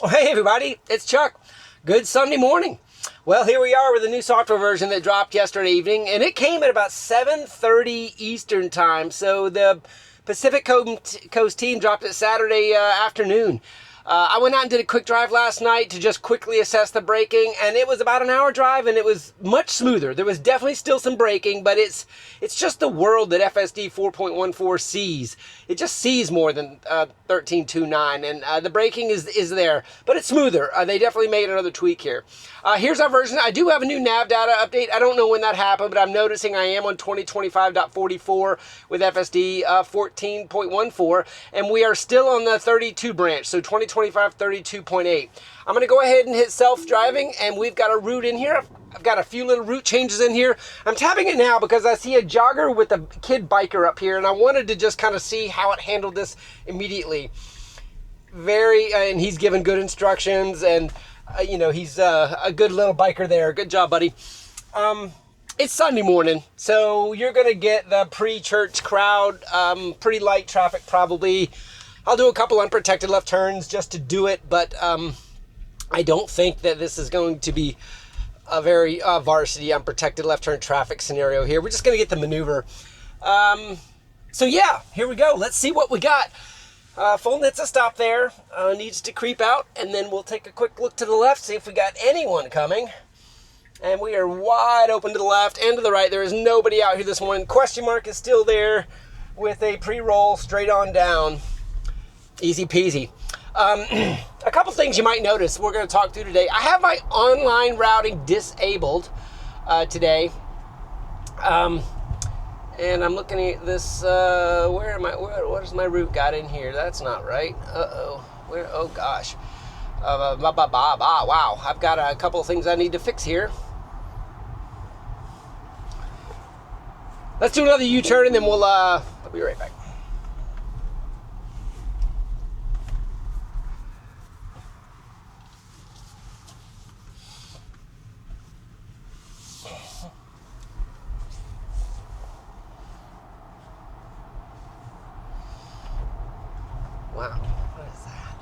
Well, hey everybody, it's Chuck. Good Sunday morning. Well, here we are with a new software version that dropped yesterday evening, and it came at about 7:30 Eastern time. So the Pacific Coast team dropped it Saturday afternoon. I went out and did a quick drive last night to just quickly assess the braking, and it was about an hour drive, and it was much smoother. There was definitely still some braking, but it's just the world that FSD 4.14 sees. It just sees more than 13.2.9, and the braking is there, but it's smoother. They definitely made another tweak here. Here's our version. I do have a new nav data update. I don't know when that happened, but I'm noticing I am on 2025.44 with FSD 14.1.4, and we are still on the 32 branch, so 2025 32.8. I'm going to go ahead and hit self-driving, and we've got a route in here. I've got a few little route changes in here. I'm tapping it now because I see a jogger with a kid biker up here, and I wanted to just kind of see how it handled this immediately. And he's given good instructions, and he's a good little biker there. Good job, buddy. It's Sunday morning, so you're going to get the pre-church crowd, pretty light traffic probably. I'll do a couple unprotected left turns just to do it, but I don't think that this is going to be a very varsity unprotected left turn traffic scenario here. We're just going to get the maneuver. So yeah, here we go. Let's see what we got. Full NHTSA stop there. Needs to creep out, and then we'll take a quick look to the left, see if we got anyone coming. And we are wide open to the left and to the right. There is nobody out here this morning. Question mark is still there with a pre-roll straight on down. Easy peasy. A couple things you might notice we're going to talk through today. I have my online routing disabled today. And I'm looking at this, where am I, what is my route got in here? That's not right. Oh gosh. Wow, I've got a couple of things I need to fix here. Let's do another U-turn and then I'll be right back. Wow, what is that?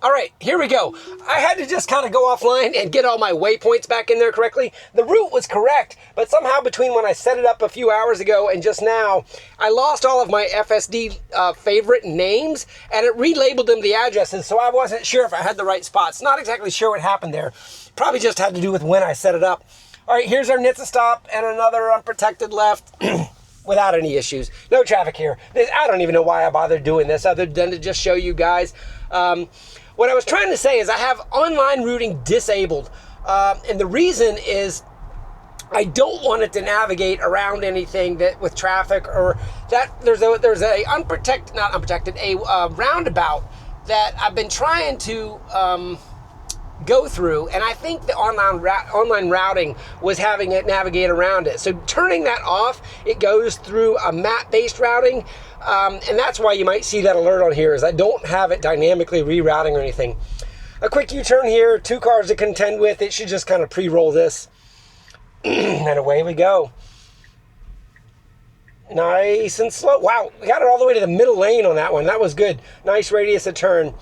All right, here we go. I had to just kind of go offline and get all my waypoints back in there correctly. The route was correct, but somehow between when I set it up a few hours ago and just now, I lost all of my FSD favorite names, and it relabeled them the addresses, so I wasn't sure if I had the right spots. Not exactly sure what happened there. Probably just had to do with when I set it up. All right, here's our NHTSA stop and another unprotected left. Without any issues. No traffic here. I don't even know why I bothered doing this other than to just show you guys. What I was trying to say is I have online routing disabled. And the reason is I don't want it to navigate around anything that with traffic or that there's a roundabout that I've been trying to go through, and I think the online routing was having it navigate around it. So turning that off, it goes through a map-based routing, and that's why you might see that alert on here, is I don't have it dynamically rerouting or anything. A quick U-turn here, 2 cars to contend with. It should just kind of pre-roll this, and away we go. Nice and slow. Wow, we got it all the way to the middle lane on that one. That was good. Nice radius of turn.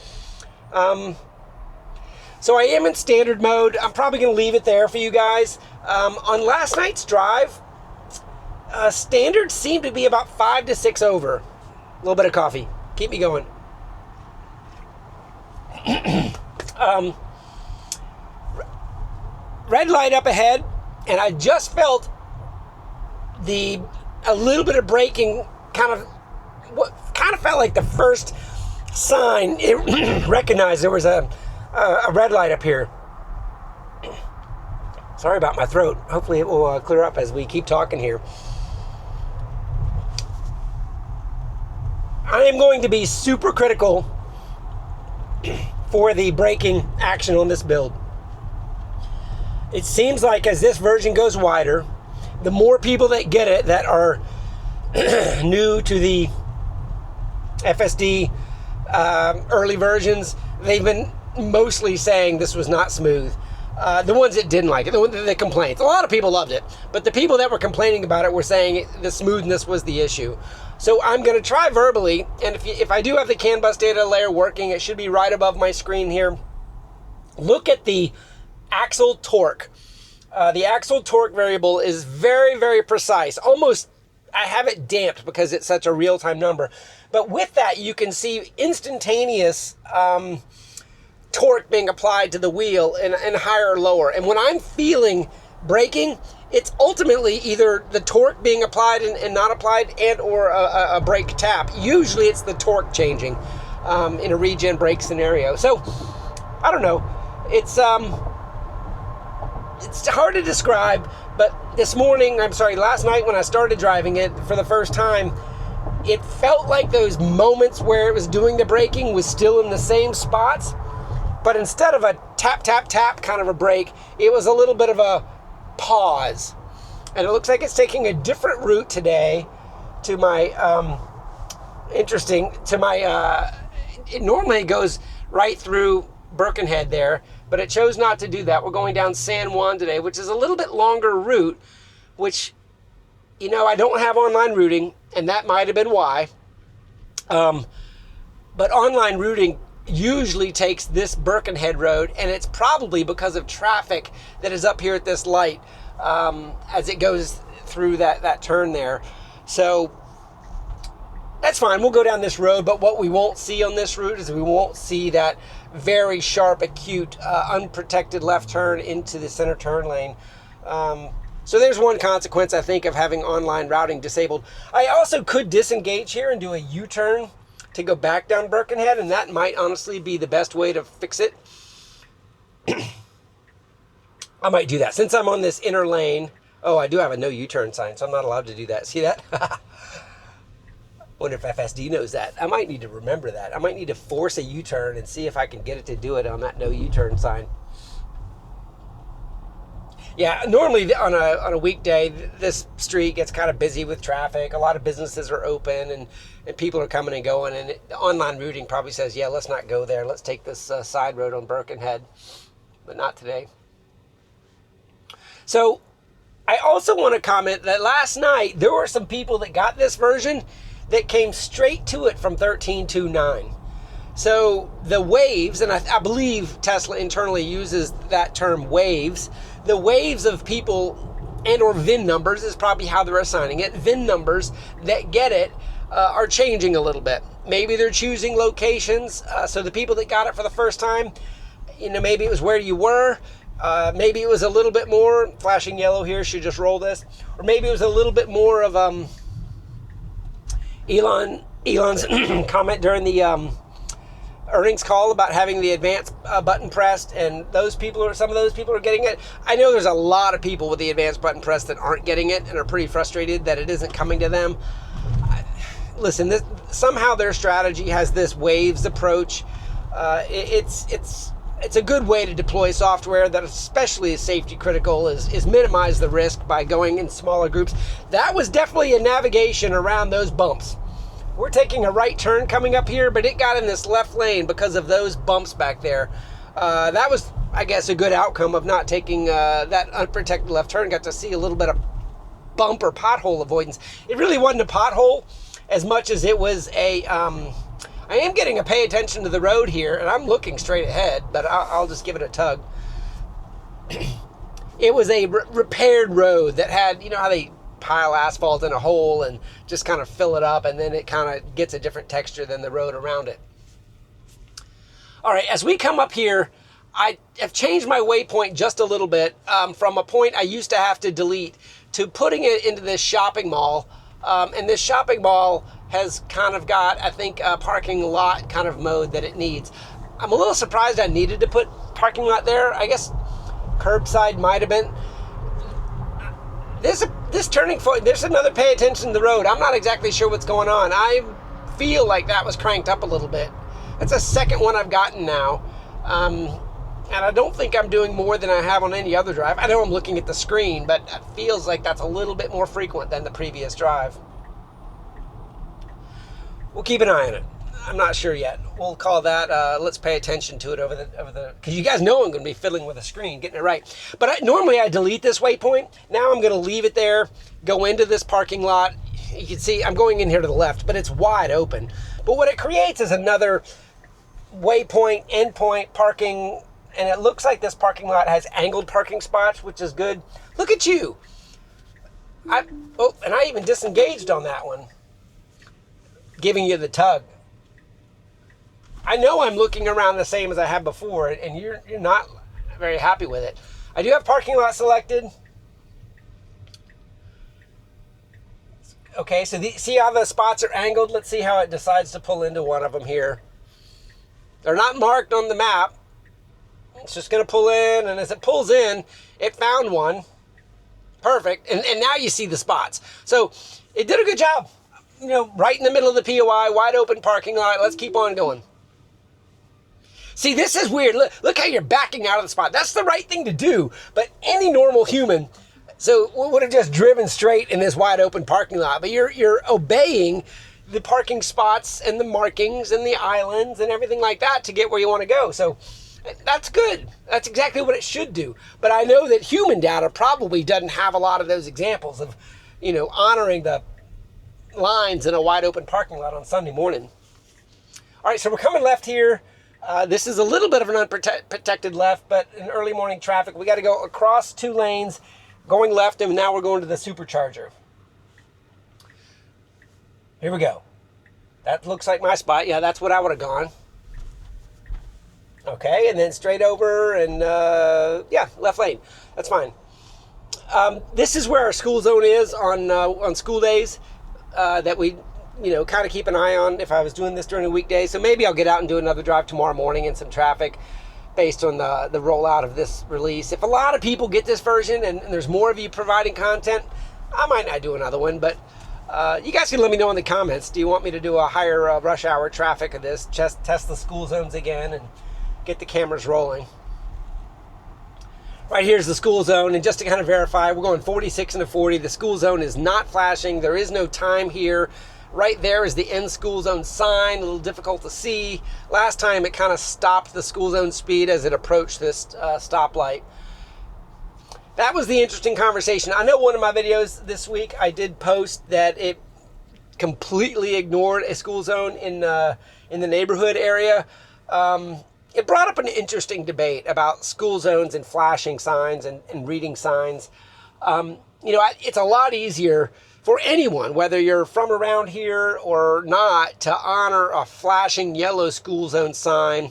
So I am in standard mode. I'm probably going to leave it there for you guys. On last night's drive, standard seemed to be about 5 to 6 over. A little bit of coffee. Keep me going. Red light up ahead, and I just felt a little bit of braking, kind of felt like the first sign it recognized there was a red light up here. Sorry about my throat. Hopefully it will clear up as we keep talking here. I am going to be super critical for the braking action on this build. It seems like as this version goes wider, the more people that get it that are new to the FSD early versions, they've been mostly saying this was not smooth. The ones that didn't like it, the complaints. A lot of people loved it, but the people that were complaining about it were saying the smoothness was the issue. So I'm going to try verbally, and if I do have the CAN bus data layer working, it should be right above my screen here. Look at the axle torque. The axle torque variable is very, very precise. Almost, I have it damped because it's such a real-time number. But with that, you can see instantaneous torque being applied to the wheel and higher or lower. And when I'm feeling braking, it's ultimately either the torque being applied and not applied and or a brake tap. Usually it's the torque changing in a regen brake scenario. So, I don't know. It's hard to describe, but last night when I started driving it for the first time, it felt like those moments where it was doing the braking was still in the same spots, but instead of a tap, tap, tap kind of a brake, it was a little bit of a pause. And it looks like it's taking a different route today to my, normally it goes right through Birkenhead there, but it chose not to do that. We're going down San Juan today, which is a little bit longer route, which, I don't have online routing, and that might have been why. But online routing usually takes this Birkenhead road, and it's probably because of traffic that is up here at this light as it goes through that turn there. So that's fine. We'll go down this road, but what we won't see on this route is we won't see that very sharp, acute, unprotected left turn into the center turn lane. So there's one consequence, I think, of having online routing disabled. I also could disengage here and do a U-turn to go back down Birkenhead, and that might honestly be the best way to fix it. I might do that. Since I'm on this inner lane, I do have a no U-turn sign, so I'm not allowed to do that. See that? Wonder if FSD knows that. I might need to remember that. I might need to force a U-turn and see if I can get it to do it on that no U-turn sign. Yeah, normally on a weekday, this street gets kind of busy with traffic. A lot of businesses are open and people are coming and going. And the online routing probably says, yeah, let's not go there. Let's take this side road on Birkenhead. But not today. So I also want to comment that last night, there were some people that got this version that came straight to it from 13.2.9. So the waves, and I believe Tesla internally uses that term waves, the waves of people and or VIN numbers is probably how they're assigning it. VIN numbers that get it are changing a little bit. Maybe they're choosing locations. So the people that got it for the first time, maybe it was where you were. Maybe it was a little bit more, flashing yellow here, should just roll this. Or maybe it was a little bit more of Elon's comment during the earnings call about having the advance button pressed, and some of those people are getting it. I know there's a lot of people with the advance button pressed that aren't getting it and are pretty frustrated that it isn't coming to them. Listen, somehow their strategy has this waves approach. It's a good way to deploy software that especially is safety critical, is minimize the risk by going in smaller groups. That was definitely a navigation around those bumps. We're taking a right turn coming up here, but it got in this left lane because of those bumps back there. That was, I guess, a good outcome of not taking that unprotected left turn. Got to see a little bit of bump or pothole avoidance. It really wasn't a pothole as much as it was a... I am getting a pay attention to the road here, and I'm looking straight ahead, but I'll just give it a tug. It was a repaired road that had, how they pile asphalt in a hole and just kind of fill it up, and then it kind of gets a different texture than the road around it. All right, as we come up here, I have changed my waypoint just a little bit from a point I used to have to delete to putting it into this shopping mall. And this shopping mall has kind of got, I think, a parking lot kind of mode that it needs. I'm a little surprised I needed to put parking lot there. I guess curbside might have been. This turning point, there's another pay attention to the road. I'm not exactly sure what's going on. I feel like that was cranked up a little bit. That's the second one I've gotten now. And I don't think I'm doing more than I have on any other drive. I know I'm looking at the screen, but it feels like that's a little bit more frequent than the previous drive. We'll keep an eye on it. I'm not sure yet. We'll call that, let's pay attention to it over the, because you guys know I'm going to be fiddling with the screen, getting it right. But normally I delete this waypoint. Now I'm going to leave it there, go into this parking lot. You can see I'm going in here to the left, but it's wide open. But what it creates is another waypoint, endpoint, parking, and it looks like this parking lot has angled parking spots, which is good. Look at you. And I even disengaged on that one, giving you the tug. I know I'm looking around the same as I have before, and you're not very happy with it. I do have parking lot selected. Okay, so see how the spots are angled? Let's see how it decides to pull into one of them here. They're not marked on the map. It's just going to pull in, and as it pulls in, it found one. Perfect. And now you see the spots. So it did a good job. Right in the middle of the POI, wide open parking lot. Let's keep on going. See, this is weird. Look how you're backing out of the spot. That's the right thing to do. But any normal human would have just driven straight in this wide open parking lot. But you're obeying the parking spots and the markings and the islands and everything like that to get where you want to go. So that's good. That's exactly what it should do. But I know that human data probably doesn't have a lot of those examples of, honoring the lines in a wide open parking lot on Sunday morning. All right, so we're coming left here. This is a little bit of an unprotected left, but in early morning traffic, we got to go across 2 lanes, going left, and now we're going to the supercharger. Here we go. That looks like my spot. Yeah, that's what I would have gone. Okay, and then straight over and, left lane. That's fine. This is where our school zone is on school days that we, kind of keep an eye on if I was doing this during a weekday. So maybe I'll get out and do another drive tomorrow morning in some traffic based on the rollout of this release. If a lot of people get this version and there's more of you providing content, I might not do another one, but you guys can let me know in the comments. Do you want me to do a higher rush hour traffic of this? Just test the school zones again and get the cameras rolling. Right here's the school zone, and just to kind of verify, we're going 46 into 40. The school zone is not flashing. There is no time here. Right there is the end school zone sign, a little difficult to see. Last time it kind of stopped the school zone speed as it approached this stoplight. That was the interesting conversation. I know one of my videos this week I did post that it completely ignored a school zone in the neighborhood area. It brought up an interesting debate about school zones and flashing signs and reading signs. It's a lot easier for anyone, whether you're from around here or not, to honor a flashing yellow school zone sign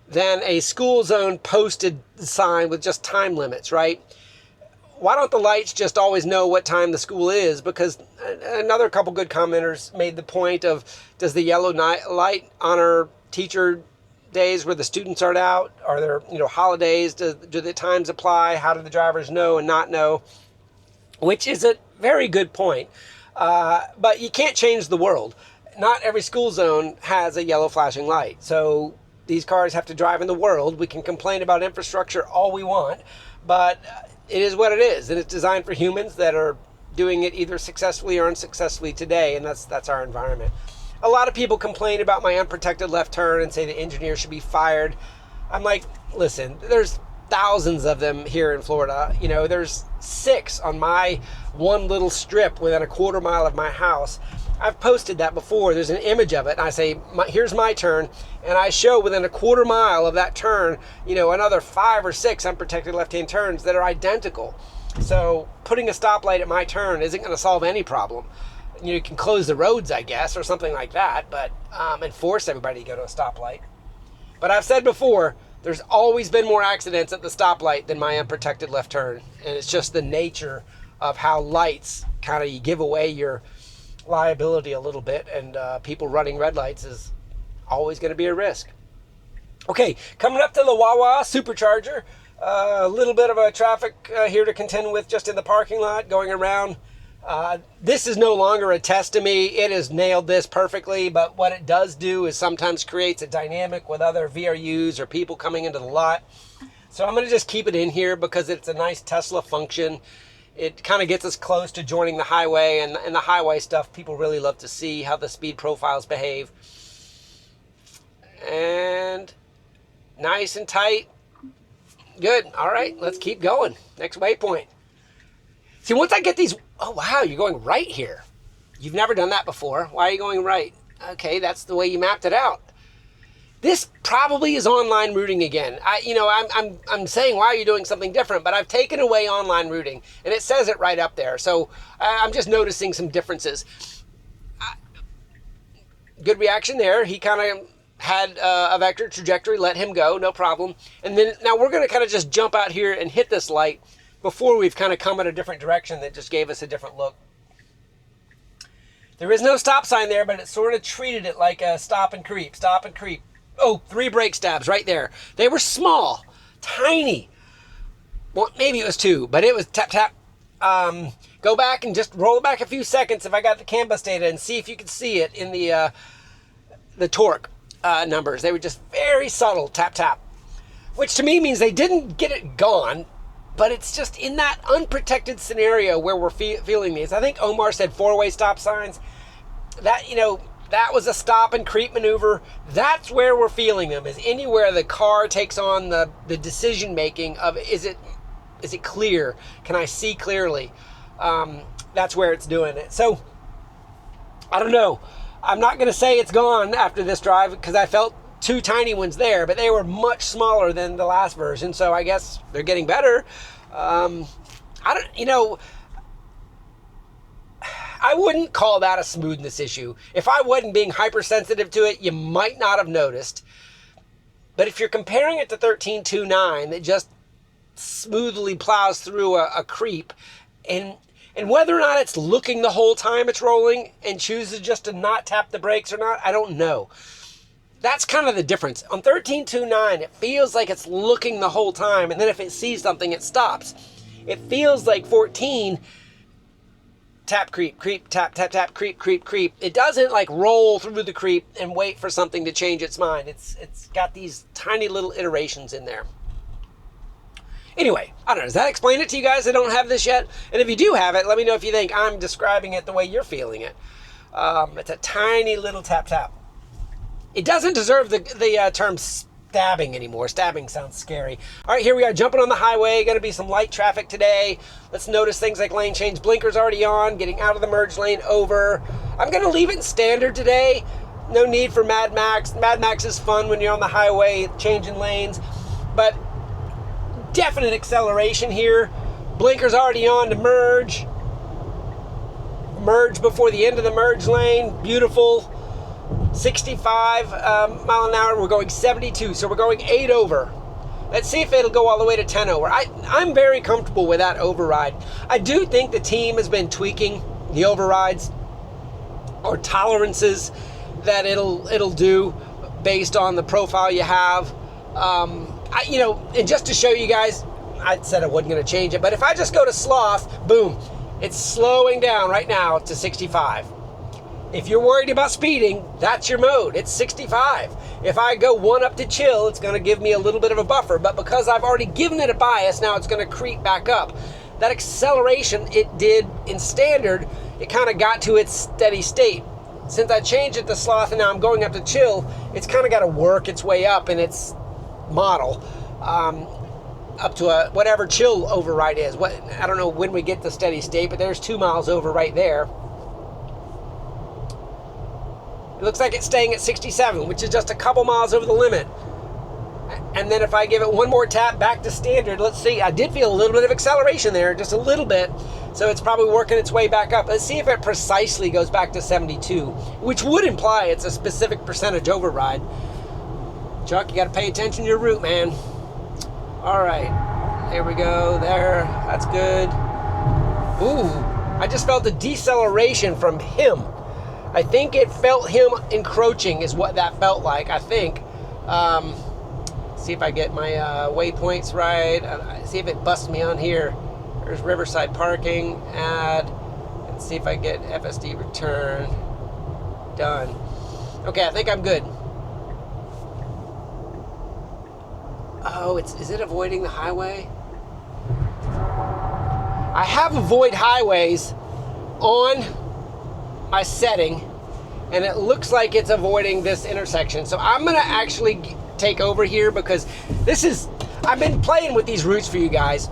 than a school zone posted sign with just time limits, right? Why don't the lights just always know what time the school is? Because another couple good commenters made the point of, does the yellow light honor teacher days where the students aren't out? Are there, holidays? Do the times apply? How do the drivers know and not know? Which is a very good point. But you can't change the world. Not every school zone has a yellow flashing light. So these cars have to drive in the world. We can complain about infrastructure all we want, but it is what it is. And it's designed for humans that are doing it either successfully or unsuccessfully today. And that's our environment. A lot of people complain about my unprotected left turn and say the engineer should be fired. I'm like, listen, there's thousands of them here in Florida. There's 6 on my one little strip within a quarter mile of my house. I've posted that before. There's an image of it, and I say, here's my turn, and I show within a quarter mile of that turn, another 5 or 6 unprotected left-hand turns that are identical. So putting a stoplight at my turn isn't going to solve any problem. You can close the roads, I guess, or something like that, but and force everybody to go to a stoplight. But I've said before, there's always been more accidents at the stoplight than my unprotected left turn. And it's just the nature of how lights kind of give away your liability a little bit. And people running red lights is always going to be a risk. Okay, coming up to the Wawa Supercharger. A little bit of a traffic here to contend with just in the parking lot going around. This is no longer a test to me. It has nailed this perfectly, but what it does do is sometimes creates a dynamic with other VRUs or people coming into the lot. So I'm going to just keep it in here because it's a nice Tesla function. It kind of gets us close to joining the highway, and the highway stuff, people really love to see how the speed profiles behave. And nice and tight. Good. All right, let's keep going. Next waypoint. See, once I get these, oh wow, you're going right here. You've never done that before. Why are you going right? Okay, that's the way you mapped it out. This probably is online routing again. I'm saying, why are you doing something different? But I've taken away online routing, and it says it right up there. So I'm just noticing some differences. Good reaction there. He kind of had a vector trajectory, let him go, no problem. And then now we're going to kind of just jump out here and hit this light before we've kind of come in a different direction that just gave us a different look. There is no stop sign there, but it sort of treated it like a stop and creep, stop and creep. Oh, 3 brake stabs right there. They were small, tiny. Well, maybe it was 2, but it was tap, tap. Go back and just roll it back a few seconds if I got the CAN bus data and see if you could see it in the torque numbers. They were just very subtle, tap, tap. Which to me means they didn't get it gone, but it's just in that unprotected scenario where we're feeling these. I think Omar said 4-way stop signs. That, that was a stop and creep maneuver. That's where we're feeling them, is anywhere the car takes on the decision making of, is it clear? Can I see clearly? That's where it's doing it. So, I don't know. I'm not going to say it's gone after this drive because I felt 2 tiny ones there, but they were much smaller than the last version, so I guess they're getting better. I wouldn't call that a smoothness issue. If I wasn't being hypersensitive to it, you might not have noticed. But if you're comparing it to 13.2.9 that just smoothly plows through a creep, and whether or not it's looking the whole time it's rolling and chooses just to not tap the brakes or not, I don't know. That's kind of the difference. On 13.2.9, it feels like it's looking the whole time, and then if it sees something, it stops. It feels like 14, tap, creep, creep, tap, tap, tap, creep, creep, creep. It doesn't like roll through the creep and wait for something to change its mind. It's got these tiny little iterations in there. Anyway, I don't know. Does that explain it to you guys that don't have this yet? And if you do have it, let me know if you think I'm describing it the way you're feeling it. It's a tiny little tap, tap. It doesn't deserve the term stabbing anymore. Stabbing sounds scary. All right, here we are jumping on the highway. Going to be some light traffic today. Let's notice things like lane change. Blinker's already on, getting out of the merge lane over. I'm going to leave it in standard today. No need for Mad Max. Mad Max is fun when you're on the highway changing lanes, but definite acceleration here. Blinker's already on to merge. Merge before the end of the merge lane. Beautiful. 65 mile an hour. We're going 72, so we're going 8 over. Let's see if it'll go all the way to 10 over. I'm very comfortable with that override. I do think the team has been tweaking the overrides or tolerances that it'll do based on the profile you have. And just to show you guys, I said I wasn't going to change it, but if I just go to sloth, boom, it's slowing down right now to 65. If you're worried about speeding, that's your mode. It's 65. If I go 1 up to chill, it's going to give me a little bit of a buffer, but because I've already given it a bias, now it's going to creep back up. That acceleration it did in standard, it kind of got to its steady state. Since I changed it to sloth and now I'm going up to chill, it's kind of got to work its way up in its model, up to whatever chill override is. I don't know when we get to steady state, but there's 2 miles over right there. It looks like it's staying at 67, which is just a couple miles over the limit. And then if I give it 1 more tap back to standard, let's see, I did feel a little bit of acceleration there, just a little bit. So it's probably working its way back up. Let's see if it precisely goes back to 72, which would imply it's a specific percentage override. Chuck, you got to pay attention to your route, man. All right, there we go, there, that's good. Ooh, I just felt the deceleration from him. I think it felt him encroaching is what that felt like, I think. See if I get my waypoints right. See if it busts me on here. There's Riverside parking, add, and see if I get FSD return. Done. Okay, I think I'm good. Oh, is it avoiding the highway? I have avoid highways on my setting, and it looks like it's avoiding this intersection. So I'm gonna actually take over here because I've been playing with these routes for you guys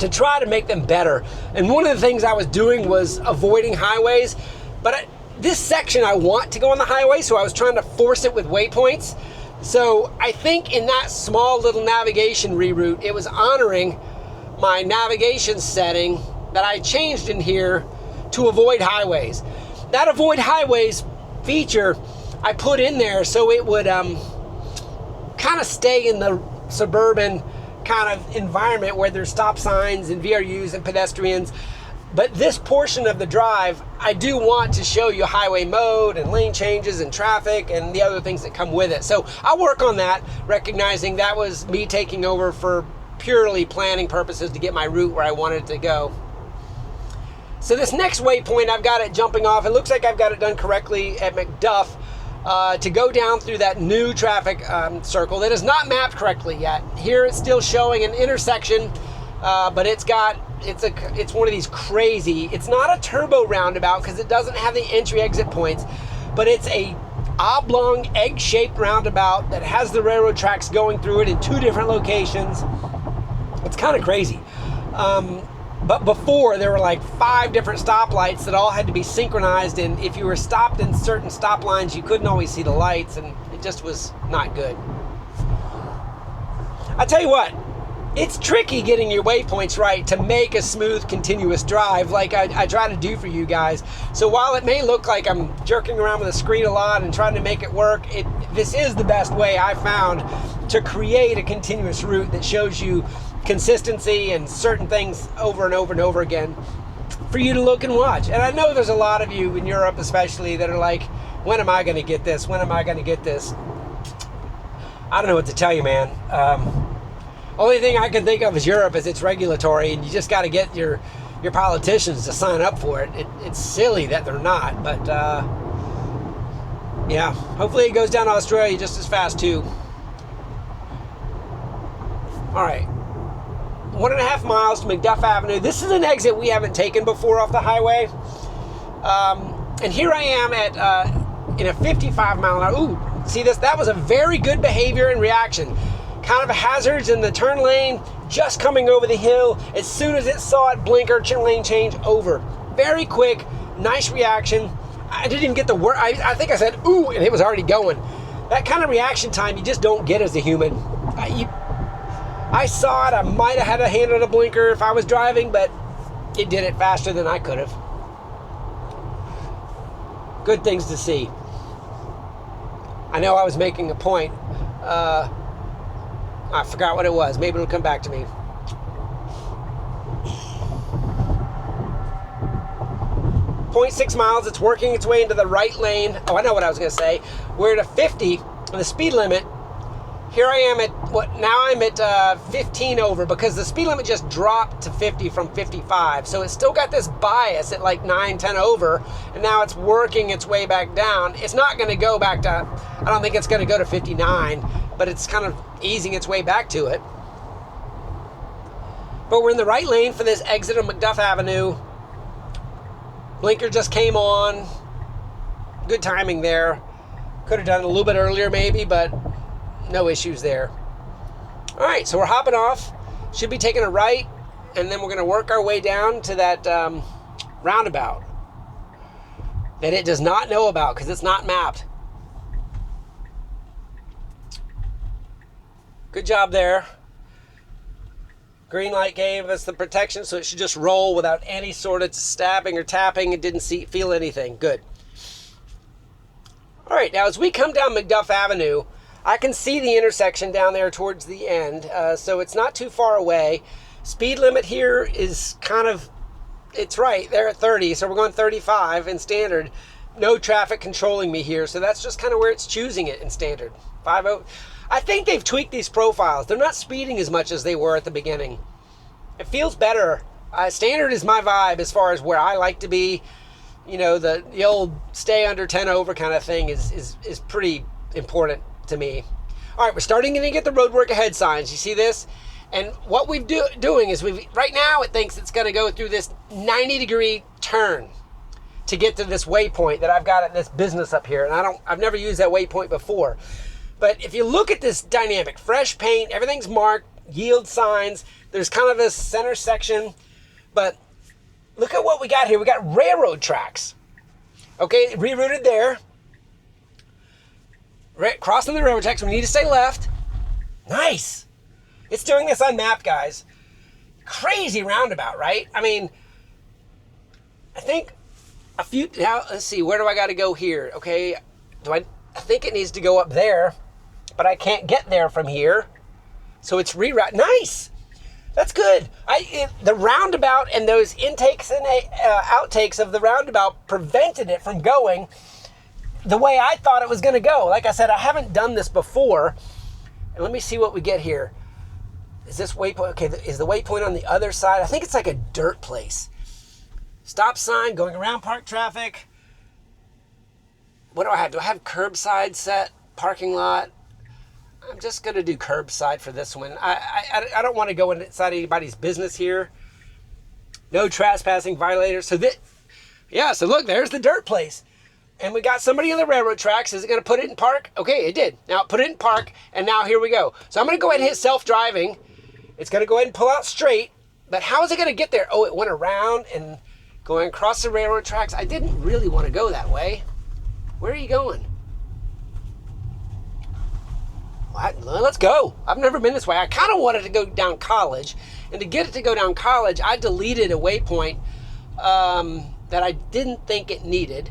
to try to make them better. And one of the things I was doing was avoiding highways, but this section I want to go on the highway, so I was trying to force it with waypoints. So I think in that small little navigation reroute, it was honoring my navigation setting that I changed in here to avoid highways. That avoid highways feature I put in there so it would kind of stay in the suburban kind of environment where there's stop signs and VRUs and pedestrians. But this portion of the drive, I do want to show you highway mode and lane changes and traffic and the other things that come with it. So I'll work on that, recognizing that was me taking over for purely planning purposes to get my route where I wanted to go. So this next waypoint, I've got it jumping off. It looks like I've got it done correctly at McDuff to go down through that new traffic circle that is not mapped correctly yet. Here it's still showing an intersection, but it's one of these crazy, it's not a turbo roundabout because it doesn't have the entry exit points, but it's a oblong egg-shaped roundabout that has the railroad tracks going through it in 2 different locations. It's kind of crazy. But before, there were like 5 different stoplights that all had to be synchronized, and if you were stopped in certain stop lines, you couldn't always see the lights, and it just was not good. I tell you what, it's tricky getting your waypoints right to make a smooth, continuous drive like I try to do for you guys. So while it may look like I'm jerking around with the screen a lot and trying to make it work, this is the best way I found to create a continuous route that shows you consistency and certain things over and over and over again for you to look and watch. And I know there's a lot of you in Europe especially that are like, when am I going to get this? When am I going to get this? I don't know what to tell you, man. Only thing I can think of is Europe is it's regulatory, and you just got to get your politicians to sign up for it. It's silly that they're not, but yeah, hopefully it goes down to Australia just as fast too. All right, 1.5 miles to McDuff Avenue. This is an exit we haven't taken before off the highway. And here I am at in a 55 mile an hour. Ooh, See this? That was a very good behavior and reaction. Kind of hazards in the turn lane, just coming over the hill. As soon as it saw it, blinker, lane change, over. Very quick, nice reaction. I didn't even get the word. I think I said, ooh, and it was already going. That kind of reaction time you just don't get as a human. I saw it. I might have had a hand on a blinker if I was driving, but it did it faster than I could have. Good things to see. I know I was making a point. I forgot what it was. Maybe it'll come back to me. .6 miles. It's working its way into the right lane. Oh, I know what I was going to say. We're at a 50 on the speed limit. Here I am at now I'm at 15 over because the speed limit just dropped to 50 from 55. So it's still got this bias at like 9, 10 over, and now it's working its way back down. It's not going to go back to, I don't think it's going to go to 59, but it's kind of easing its way back to it. But we're in the right lane for this exit of McDuff Avenue. Blinker just came on. Good timing there. Could have done it a little bit earlier maybe, but no issues there. All right, so we're hopping off. Should be taking a right, and then we're going to work our way down to that roundabout that it does not know about because it's not mapped. Good job there. Green light gave us the protection, so it should just roll without any sort of stabbing or tapping. It didn't feel anything. Good. All right, now as we come down McDuff Avenue, I can see the intersection down there towards the end, so it's not too far away. Speed limit here is kind of, it's right there at 30, so we're going 35 in standard. No traffic controlling me here, so that's just kind of where it's choosing it in standard. 50. I think they've tweaked these profiles. They're not speeding as much as they were at the beginning. It feels better. Standard is my vibe as far as where I like to be. You know, the old stay under 10 over kind of thing is pretty important to me. All right, we're starting to get the roadwork ahead signs. You see this? And what we're doing is right now it thinks it's going to go through this 90-degree turn to get to this waypoint that I've got at this business up here. And I've never used that waypoint before. But if you look at this dynamic, fresh paint, everything's marked, yield signs, there's kind of this center section, but look at what we got here. We got railroad tracks. Okay, rerouted there. Crossing the railroad tracks, we need to stay left. Nice. It's doing this Unmapped, guys. Crazy roundabout, right? I mean, I think now let's see, where do I got to go here? Okay, I think it needs to go up there, but I can't get there from here. So it's reroute. Nice. That's good. The roundabout and those intakes and outtakes of the roundabout prevented it from going the way I thought it was going to go. Like I said, I haven't done this before. And let me see what we get here. Is this waypoint? Okay, is the waypoint on the other side? I think it's like a dirt place. Stop sign going around park traffic. What do I have? Do I have curbside set? Parking lot? I'm just going to do curbside for this one. I don't want to go inside anybody's business here. No trespassing violators. So look, there's the dirt place. And we got somebody on the railroad tracks. Is it going to put it in park? Okay, it did. Now put it in park, and now here we go. So I'm going to go ahead and hit self-driving. It's going to go ahead and pull out straight. But how is it going to get there? Oh, it went around and going across the railroad tracks. I didn't really want to go that way. Where are you going? Let's go. I've never been this way. I kind of wanted to go down College. And to get it to go down College, I deleted a waypoint that I didn't think it needed.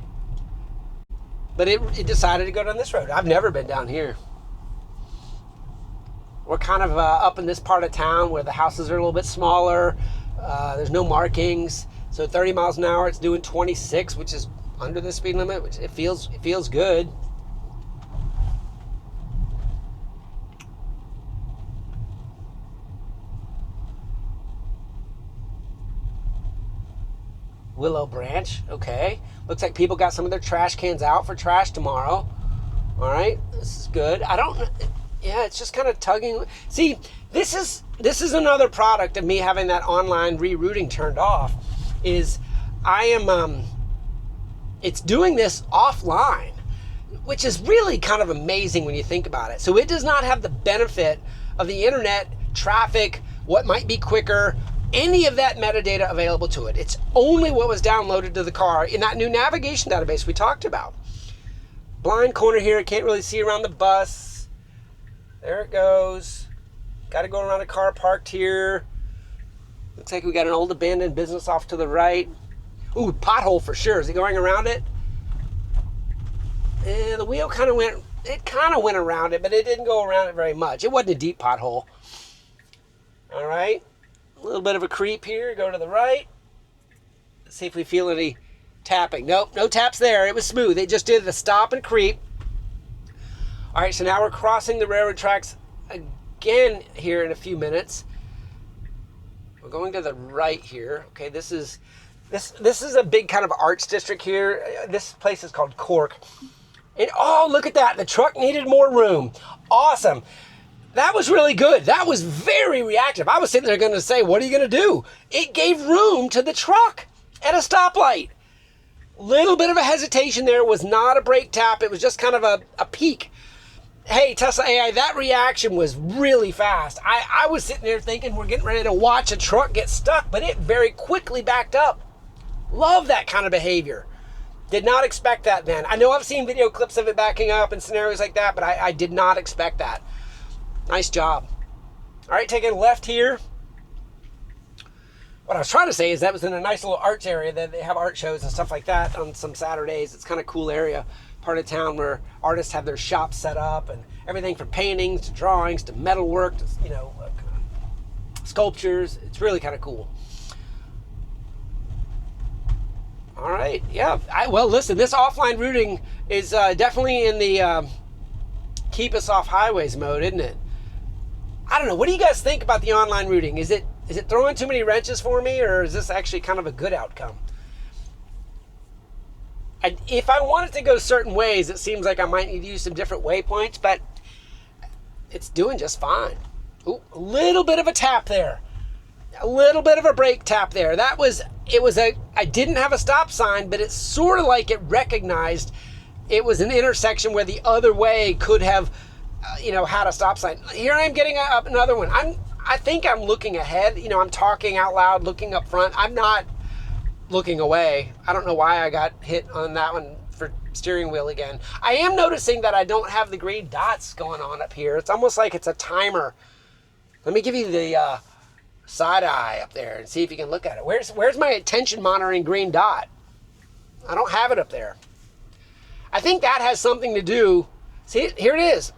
But it decided to go down this road. I've never been down here. We're kind of up in this part of town where the houses are a little bit smaller. There's no markings. So 30 miles an hour, it's doing 26, which is under the speed limit, which it feels good. Willow Branch, okay. Looks like people got some of their trash cans out for trash tomorrow. All right, this is good. It's just kind of tugging. See, this is another product of me having that online rerouting turned off. It's doing this offline. which is really kind of amazing when you think about it. So it does not have the benefit of the internet, traffic, what might be quicker, any of that metadata available to it. It's only what was downloaded to the car in that new navigation database we talked about. Blind corner here, can't really see around the bus. There it goes. Got to go around a car parked here. Looks like we got an old abandoned business off to the right. Ooh, pothole for sure. Is he going around it? The wheel kind of went around it, but it didn't go around it very much. It wasn't a deep pothole. All right. A little bit of a creep here. Go to the right. Let's see if we feel any tapping. Nope, no taps there. It was smooth. It just did the stop and creep. All right, so now we're crossing the railroad tracks again here in a few minutes. We're going to the right here. Okay, this is a big kind of arts district here. This place is called Cork. And oh, look at that. The truck needed more room. Awesome. That was really good. That was very reactive. I was sitting there going to say, what are you going to do? It gave room to the truck at a stoplight. Little bit of a hesitation there. It was not a brake tap. It was just kind of a peak. Hey, Tesla AI, that reaction was really fast. I was sitting there thinking we're getting ready to watch a truck get stuck, but it very quickly backed up. Love that kind of behavior. Did not expect that then. I know I've seen video clips of it backing up and scenarios like that, but I did not expect that. Nice job. All right, taking left here. What I was trying to say is that was in a nice little arts area that they have art shows and stuff like that on some Saturdays. It's kind of cool area, part of town where artists have their shops set up and everything from paintings to drawings to metalwork to, sculptures. It's really kind of cool. All right, yeah. Well, listen, this offline routing is definitely in the keep us off highways mode, isn't it? I don't know. What do you guys think about the online routing? Is it throwing too many wrenches for me, or is this actually kind of a good outcome? If I wanted to go certain ways, it seems like I might need to use some different waypoints, but it's doing just fine. Ooh, a little bit of a tap there. A little bit of a brake tap there. I didn't have a stop sign, but it's sort of like it recognized it was an intersection where the other way could have, had a stop sign. Here I am getting up another one. I think I'm looking ahead. I'm talking out loud, looking up front. I'm not looking away. I don't know why I got hit on that one for steering wheel again. I am noticing that I don't have the green dots going on up here. It's almost like it's a timer. Let me give you the side eye up there and see if you can look at it. Where's my attention monitoring green dot? I don't have it up there. I think that has something to do. See, here it is.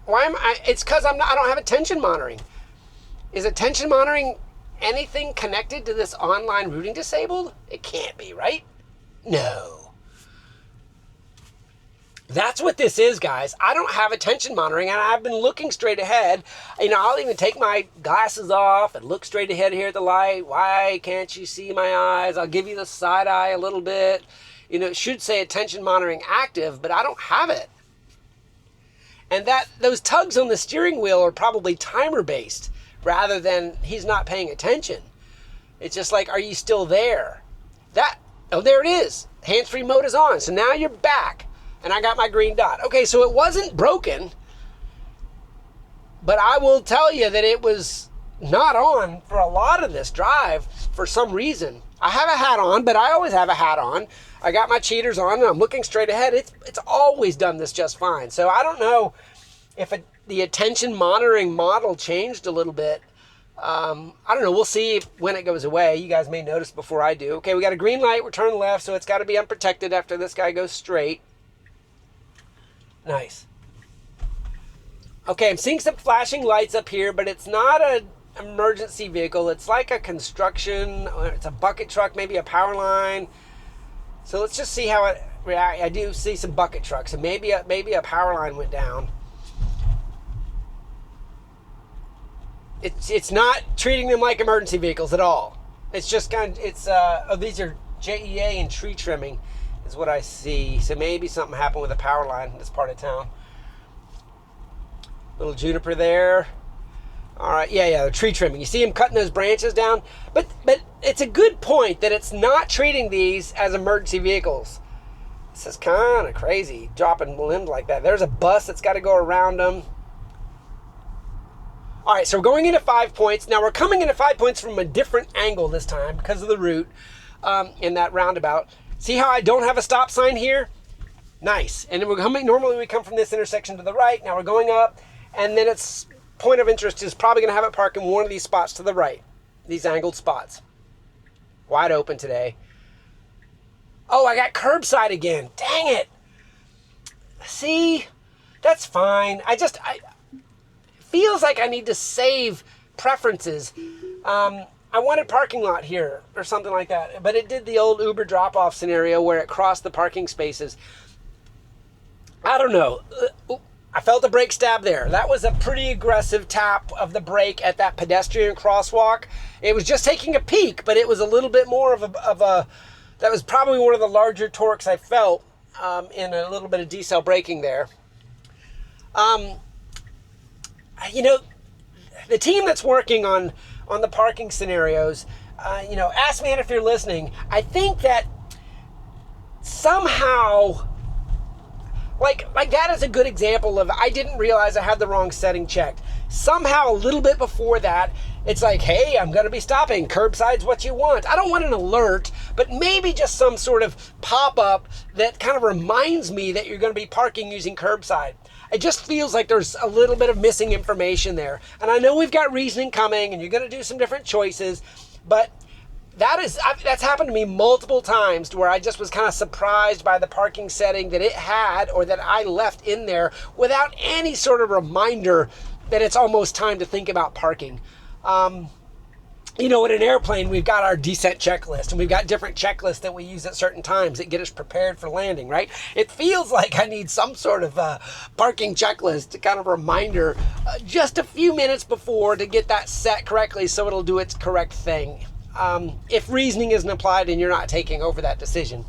It's because I don't have attention monitoring. Is attention monitoring anything connected to this online routing disabled? It can't be, right? No. That's what this is, guys. I don't have attention monitoring, and I've been looking straight ahead. I'll even take my glasses off and look straight ahead here at the light. Why can't you see my eyes? I'll give you the side eye a little bit. It should say attention monitoring active, but I don't have it. And those tugs on the steering wheel are probably timer based rather than he's not paying attention. It's just like, are you still there? There it is. Hands-free mode is on. So now you're back and I got my green dot. Okay, so it wasn't broken, but I will tell you that it was not on for a lot of this drive for some reason. I have a hat on, but I always have a hat on. I got my cheaters on and I'm looking straight ahead. It's always done this just fine. So I don't know if the attention monitoring model changed a little bit. I don't know. We'll see when it goes away. You guys may notice before I do. Okay, we got a green light. We're turning left, so it's got to be unprotected after this guy goes straight. Nice. Okay, I'm seeing some flashing lights up here, but it's not an emergency vehicle. It's like a construction, it's a bucket truck, maybe a power line. So let's just see how it reacts. I do see some bucket trucks, and maybe a power line went down. It's not treating them like emergency vehicles at all. It's just these are JEA and tree trimming is what I see. So maybe something happened with a power line in this part of town. Little juniper there. All right, yeah, the tree trimming. You see him cutting those branches down? But it's a good point that it's not treating these as emergency vehicles. This is kind of crazy, dropping limbs like that. There's a bus that's got to go around them. All right, so we're going into 5 points. Now we're coming into 5 points from a different angle this time because of the route in that roundabout. See how I don't have a stop sign here? Nice. And then we're coming, normally we come from this intersection to the right. Now we're going up, and then its point of interest is probably going to have it park in one of these spots to the right, these angled spots. Wide open today. Oh, I got curbside again. Dang it. See, that's fine. I feels like I need to save preferences. I wanted parking lot here or something like that, but it did the old Uber drop-off scenario where it crossed the parking spaces. I don't know. I felt the brake stab there. That was a pretty aggressive tap of the brake at that pedestrian crosswalk. It was just taking a peek, but it was a little bit more of a that was probably one of the larger torques I felt in a little bit of decel braking there. You know, the team that's working on the parking scenarios, you know, ask me if you're listening. I think that somehow, like that is a good example of I didn't realize I had the wrong setting checked. Somehow a little bit before that, it's like, hey, I'm going to be stopping. Curbside's what you want. I don't want an alert, but maybe just some sort of pop-up that kind of reminds me that you're going to be parking using curbside. It just feels like there's a little bit of missing information there. And I know we've got reasoning coming and you're going to do some different choices, but that's happened to me multiple times to where I just was kind of surprised by the parking setting that it had or that I left in there without any sort of reminder that it's almost time to think about parking. You know, in an airplane, we've got our descent checklist, and we've got different checklists that we use at certain times that get us prepared for landing, right? It feels like I need some sort of parking checklist, to kind of reminder just a few minutes before to get that set correctly so it'll do its correct thing. If reasoning isn't applied and you're not taking over that decision.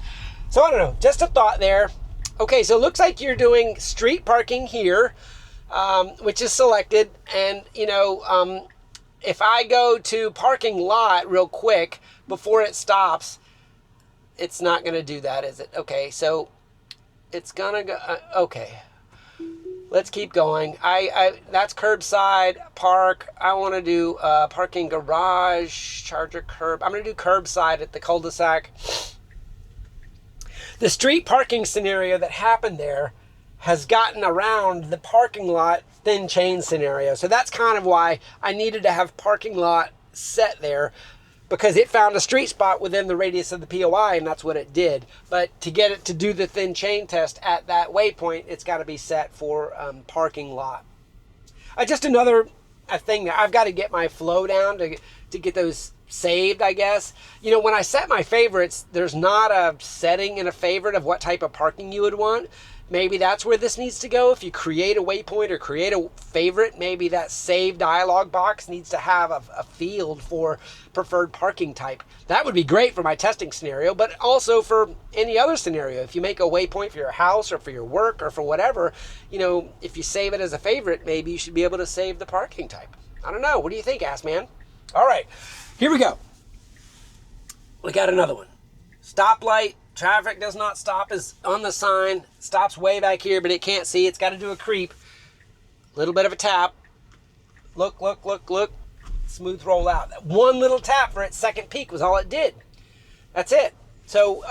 So I don't know, just a thought there. Okay, so it looks like you're doing street parking here, which is selected, and you know, if I go to parking lot real quick before it stops, it's not going to do that, is it? Okay, so it's going to go, okay. Let's keep going. That's curbside, park. I want to do parking garage, charger curb. I'm going to do curbside at the cul-de-sac. The street parking scenario that happened there has gotten around the parking lot thin chain scenario. So that's kind of why I needed to have parking lot set there, because it found a street spot within the radius of the POI, and that's what it did. But to get it to do the thin chain test at that waypoint, it's got to be set for parking lot. Just another thing that I've got to get my flow down to get those saved, I guess. You know, when I set my favorites, there's not a setting in a favorite of what type of parking you would want. Maybe that's where this needs to go. If you create a waypoint or create a favorite, maybe that save dialog box needs to have a field for preferred parking type. That would be great for my testing scenario, but also for any other scenario. If you make a waypoint for your house or for your work or for whatever, you know, if you save it as a favorite, maybe you should be able to save the parking type. I don't know. What do you think, Ass Man? All right, here we go. We got another one. Stoplight. Traffic does not stop is on the sign. Stops way back here, but it can't see. It's got to do a creep. Little bit of a tap. Look, look, look, look. Smooth roll out. That one little tap for its second peak was all it did. That's it. So,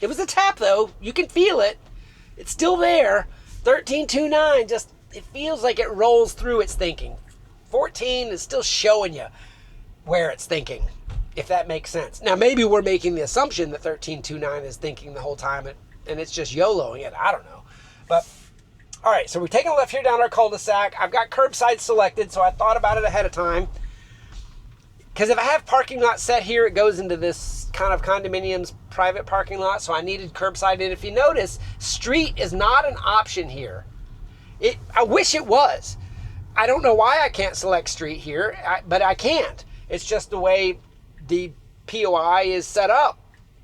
it was a tap though. You can feel it. It's still there. 13.2.9 just, it feels like it rolls through its thinking. 14 is still showing you where it's thinking, if that makes sense. Now, maybe we're making the assumption that 13.2.9 is thinking the whole time and it's just YOLOing it. I don't know. But, all right, so we're taking a left here down our cul-de-sac. I've got curbside selected, so I thought about it ahead of time. Because if I have parking lot set here, it goes into this kind of condominium's private parking lot, so I needed curbside. And if you notice, street is not an option here. I wish it was. I don't know why I can't select street here, but I can't. It's just the way the POI is set up.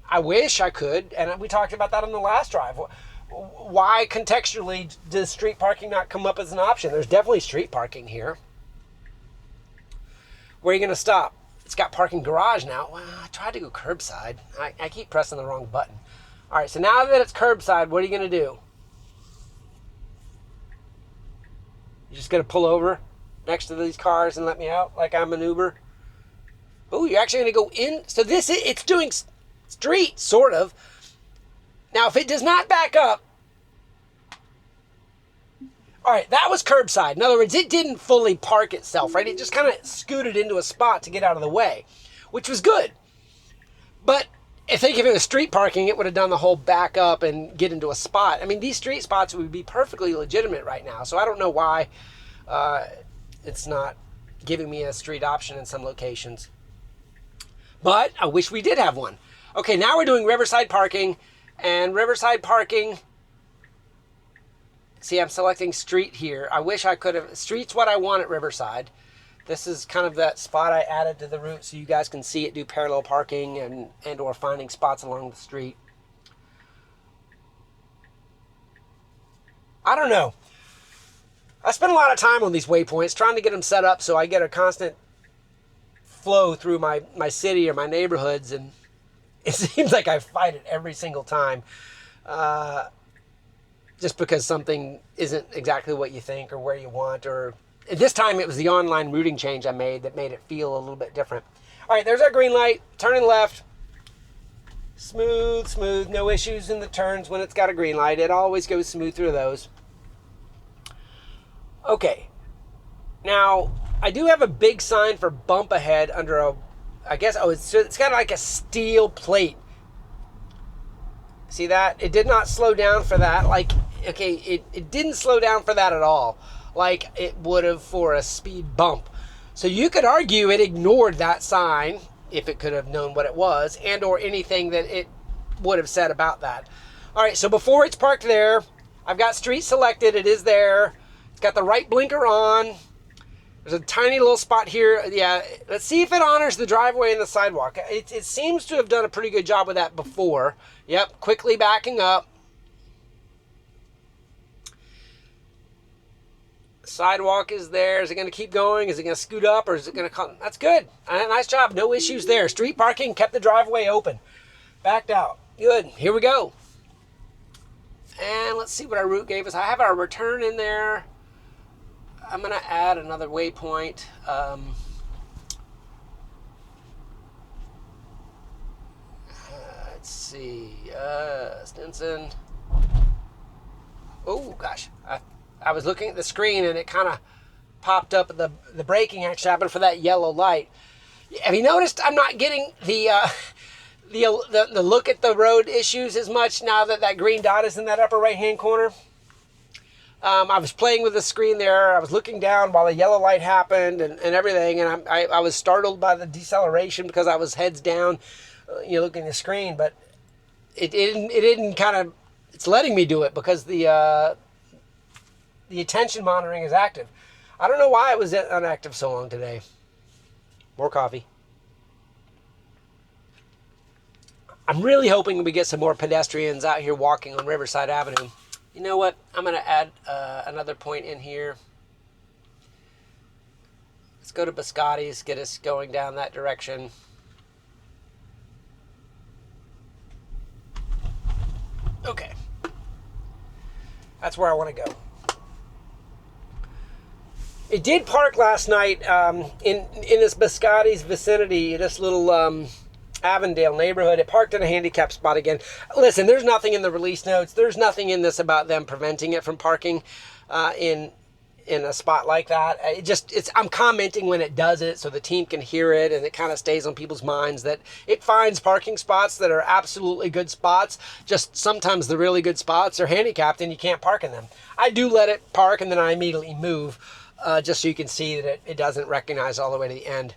I wish I could, and we talked about that on the last drive. Why contextually does street parking not come up as an option? There's definitely street parking here. Where are you going to stop? It's got parking garage now. Well, I tried to go curbside. I keep pressing the wrong button. All right, so now that it's curbside, what are you going to do? You're just going to pull over next to these cars and let me out like I'm an Uber? Oh, you're actually going to go in. So it's doing street, sort of. Now, if it does not back up, all right, that was curbside. In other words, it didn't fully park itself, right? It just kind of scooted into a spot to get out of the way, which was good. But I think if it was street parking, it would have done the whole back up and get into a spot. I mean, these street spots would be perfectly legitimate right now. So I don't know why it's not giving me a street option in some locations. But I wish we did have one. Okay, now we're doing Riverside parking. And Riverside parking, see, I'm selecting street here. I wish I could have, street's what I want at Riverside. This is kind of that spot I added to the route so you guys can see it do parallel parking and or finding spots along the street. I don't know. I spend a lot of time on these waypoints trying to get them set up so I get a constant flow through my city or my neighborhoods, and it seems like I fight it every single time. Just because something isn't exactly what you think or where you want, or this time it was the online routing change I made that made it feel a little bit different. All right, there's our green light, turning left. Smooth, smooth, no issues in the turns when it's got a green light. It always goes smooth through those. Okay, now I do have a big sign for bump ahead under a, I guess, it's got like a steel plate. See that? It did not slow down for that. Like, okay, it didn't slow down for that at all. Like it would have for a speed bump. So you could argue it ignored that sign if it could have known what it was and or anything that it would have said about that. All right, so before it's parked there, I've got street selected. It is there. It's got the right blinker on. There's a tiny little spot here. Yeah, let's see if it honors the driveway and the sidewalk. It seems to have done a pretty good job with that before. Yep, quickly backing up. Sidewalk is there. Is it going to keep going? Is it going to scoot up, or is it going to come? That's good. Nice job. No issues there. Street parking kept the driveway open. Backed out. Good. Here we go. And let's see what our route gave us. I have our return in there. I'm going to add another waypoint. Let's see. Stinson. Oh, gosh. I was looking at the screen and it kind of popped up. The braking actually happened for that yellow light. Have you noticed I'm not getting the look at the road issues as much now that green dot is in that upper right-hand corner? I was playing with the screen there. I was looking down while the yellow light happened and everything, and I was startled by the deceleration because I was heads down, looking at the screen. But it didn't kind of. It's letting me do it because the attention monitoring is active. I don't know why it was inactive so long today. More coffee. I'm really hoping we get some more pedestrians out here walking on Riverside Avenue. You know what? I'm going to add another point in here. Let's go to Biscotti's, get us going down that direction. Okay. That's where I want to go. It did park last night in this Biscotti's vicinity, this little Avondale neighborhood. It parked in a handicap spot again. Listen, there's nothing in the release notes. There's nothing in this about them preventing it from parking in a spot like that. I'm commenting when it does it so the team can hear it, and it kind of stays on people's minds that it finds parking spots that are absolutely good spots. Just sometimes the really good spots are handicapped and you can't park in them. I do let it park and then I immediately move just so you can see that it doesn't recognize all the way to the end.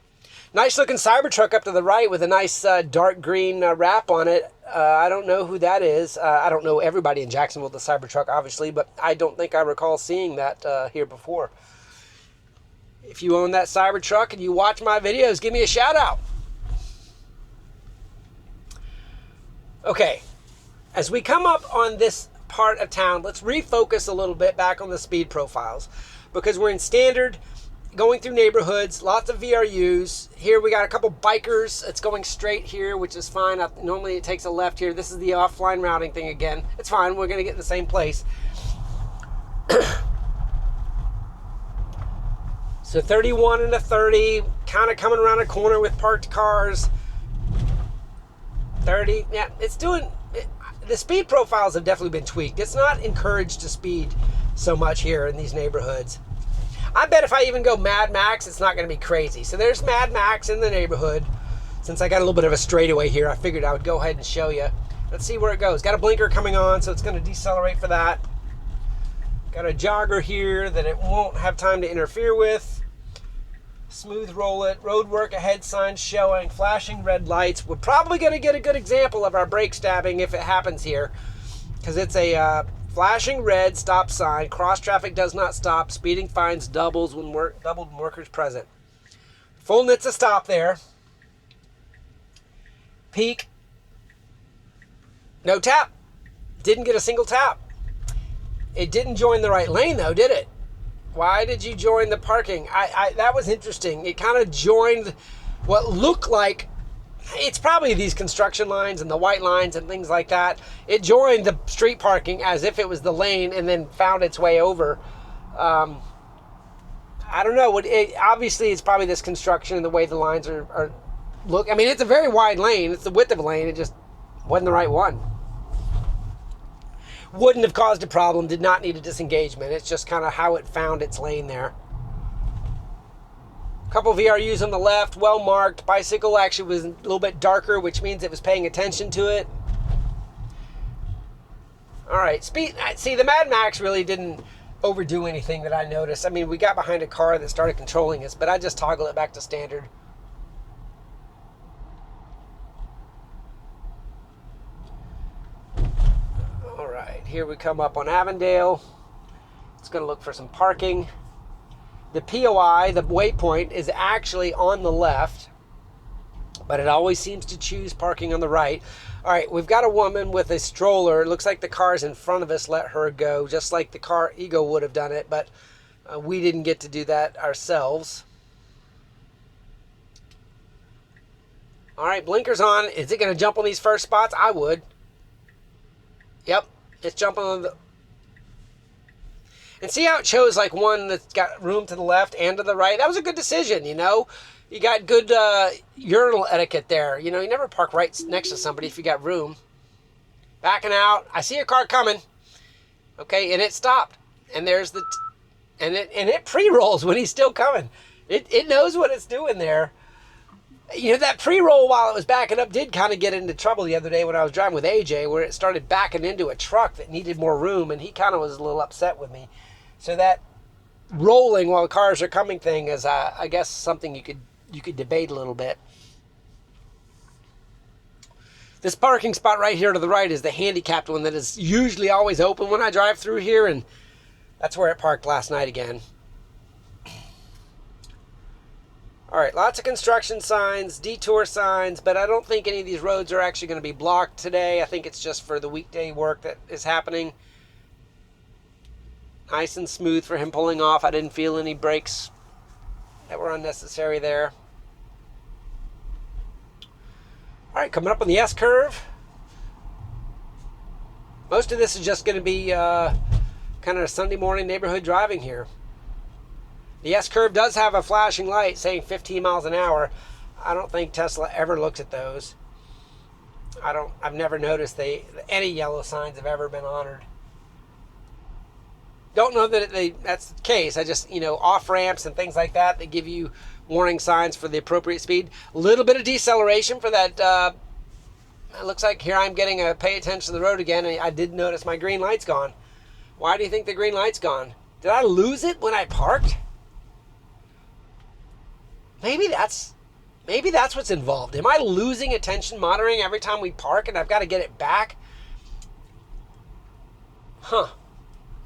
Nice looking Cybertruck up to the right with a nice dark green wrap on it. I don't know who that is. I don't know everybody in Jacksonville with the Cybertruck, obviously, but I don't think I recall seeing that here before. If you own that Cybertruck and you watch my videos, give me a shout out. Okay, as we come up on this part of town, let's refocus a little bit back on the speed profiles because we're in standard going through neighborhoods, lots of VRUs. Here we got a couple bikers. It's going straight here, which is fine. Normally it takes a left here. This is the offline routing thing again. It's fine. We're going to get in the same place. So 31 and a 30, kind of coming around a corner with parked cars. 30, yeah, it's doing... The speed profiles have definitely been tweaked. It's not encouraged to speed so much here in these neighborhoods. I bet if I even go Mad Max, it's not going to be crazy. So there's Mad Max in the neighborhood. Since I got a little bit of a straightaway here, I figured I would go ahead and show you. Let's see where it goes. Got a blinker coming on, so it's going to decelerate for that. Got a jogger here that it won't have time to interfere with. Smooth roll it. Road work ahead signs showing. Flashing red lights. We're probably going to get a good example of our brake stabbing if it happens here. Because it's a flashing red stop sign. Cross traffic does not stop. Speeding fines doubled when workers present. Full NHTSA stop there. Peak. No tap. Didn't get a single tap. It didn't join the right lane though, did it? Why did you join the parking? That was interesting. It kind of joined what looked like, it's probably these construction lines and the white lines and things like that. It joined the street parking as if it was the lane and then found its way over. I don't know. Obviously, it's probably this construction and the way the lines are look. I mean, it's a very wide lane. It's the width of a lane. It just wasn't the right one. Wouldn't have caused a problem, did not need a disengagement. It's just kind of how it found its lane there. Couple VRUs on the left, well marked. Bicycle actually was a little bit darker, which means it was paying attention to it. All right, speed. See, the Mad Max really didn't overdo anything that I noticed. I mean, we got behind a car that started controlling us, but I just toggled it back to standard. Here we come up on Avondale. It's going to look for some parking. The POI, the waypoint, is actually on the left, but it always seems to choose parking on the right. All right, we've got a woman with a stroller. It looks like the cars in front of us let her go, just like the car Ego would have done it, but we didn't get to do that ourselves. All right, blinkers on. Is it going to jump on these first spots? I would. Yep. It's jumping on the... And see how it chose like one that's got room to the left and to the right? That was a good decision, you know? You got good urinal etiquette there. You know, you never park right next to somebody if you got room. Backing out. I see a car coming. Okay, and it stopped. And there's the... And it pre-rolls when he's still coming. It knows what it's doing there. You know, that pre-roll while it was backing up did kind of get into trouble the other day when I was driving with AJ, where it started backing into a truck that needed more room, and he kind of was a little upset with me. So that rolling while the cars are coming thing is, I guess, something you could debate a little bit. This parking spot right here to the right is the handicapped one that is usually always open when I drive through here, and that's where it parked last night again. All right, lots of construction signs, detour signs, but I don't think any of these roads are actually going to be blocked today. I think it's just for the weekday work that is happening. Nice and smooth for him pulling off. I didn't feel any brakes that were unnecessary there. All right, coming up on the S-curve. Most of this is just going to be kind of a Sunday morning neighborhood driving here. The S-curve does have a flashing light saying 15 miles an hour. I don't think Tesla ever looks at those. I've never noticed any yellow signs have ever been honored. Don't know that that's the case. I just, off ramps and things like that, they give you warning signs for the appropriate speed. A little bit of deceleration for that. It looks like here I'm getting a pay attention to the road again. And I did notice my green light's gone. Why do you think the green light's gone? Did I lose it when I parked? Maybe that's what's involved. Am I losing attention monitoring every time we park and I've got to get it back? Huh.